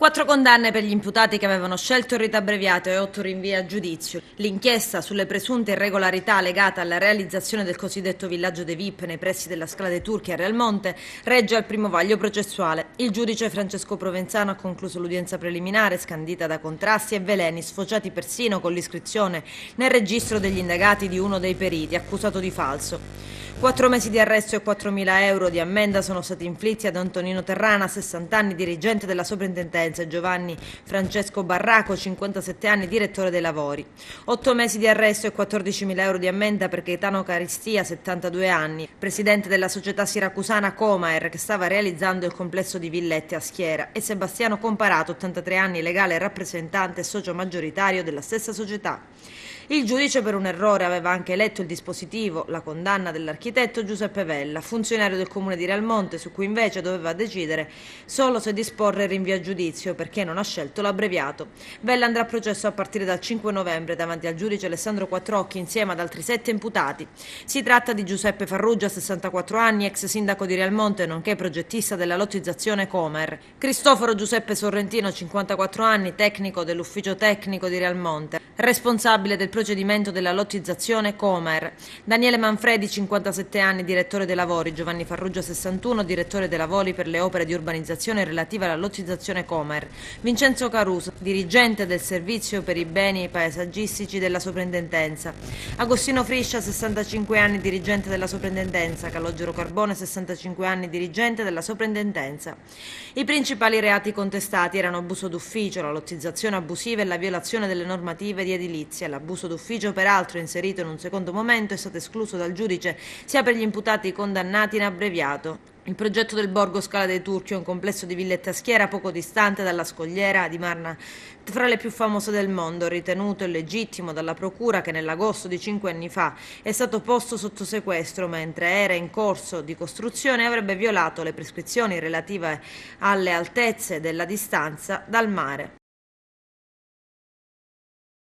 4 condanne per gli imputati che avevano scelto il rito abbreviato e 8 rinvii a giudizio. L'inchiesta sulle presunte irregolarità legate alla realizzazione del cosiddetto villaggio dei VIP nei pressi della Scala dei Turchi a Realmonte regge al primo vaglio processuale. Il giudice Francesco Provenzano ha concluso l'udienza preliminare scandita da contrasti e veleni sfociati persino con l'iscrizione nel registro degli indagati di uno dei periti, accusato di falso. 4 mesi di arresto e 4.000 euro di ammenda sono stati inflitti ad Antonino Terrana, 60 anni, dirigente della soprintendenza, e Giovanni Francesco Barraco, 57 anni, direttore dei lavori. 8 mesi di arresto e 14.000 euro di ammenda per Gaetano Caristia, 72 anni, presidente della società siracusana Comaer, che stava realizzando il complesso di villette a Schiera, e Sebastiano Comparato, 83 anni, legale rappresentante e socio maggioritario della stessa società. Il giudice per un errore aveva anche letto il dispositivo, la condanna dell'architetto Giuseppe Vella, funzionario del comune di Realmonte, su cui invece doveva decidere solo se disporre il rinvio a giudizio perché non ha scelto l'abbreviato. Vella andrà a processo a partire dal 5 novembre davanti al giudice Alessandro Quattrocchi insieme ad altri 7 imputati. Si tratta di Giuseppe Farrugia, 64 anni, ex sindaco di Realmonte nonché progettista della lottizzazione Comer; Cristoforo Giuseppe Sorrentino, 54 anni, tecnico dell'ufficio tecnico di Realmonte, responsabile del procedimento della lottizzazione Comer; Daniele Manfredi, 57 anni, direttore dei lavori; Giovanni Farrugia, 61, direttore dei lavori per le opere di urbanizzazione relative alla lottizzazione Comer; Vincenzo Caruso, dirigente del servizio per i beni paesaggistici della soprintendenza; Agostino Friscia, 65 anni, dirigente della soprintendenza; Calogero Carbone, 65 anni, dirigente della soprintendenza. I principali reati contestati erano abuso d'ufficio, la lottizzazione abusiva e la violazione delle normative di edilizia. L'abuso d'ufficio, peraltro inserito in un secondo momento, è stato escluso dal giudice sia per gli imputati condannati in abbreviato. Il progetto del Borgo Scala dei Turchi è un complesso di villette a Schiera poco distante dalla scogliera di Marna, fra le più famose del mondo, ritenuto illegittimo dalla procura che nell'agosto di 5 anni fa è stato posto sotto sequestro mentre era in corso di costruzione e avrebbe violato le prescrizioni relative alle altezze della distanza dal mare.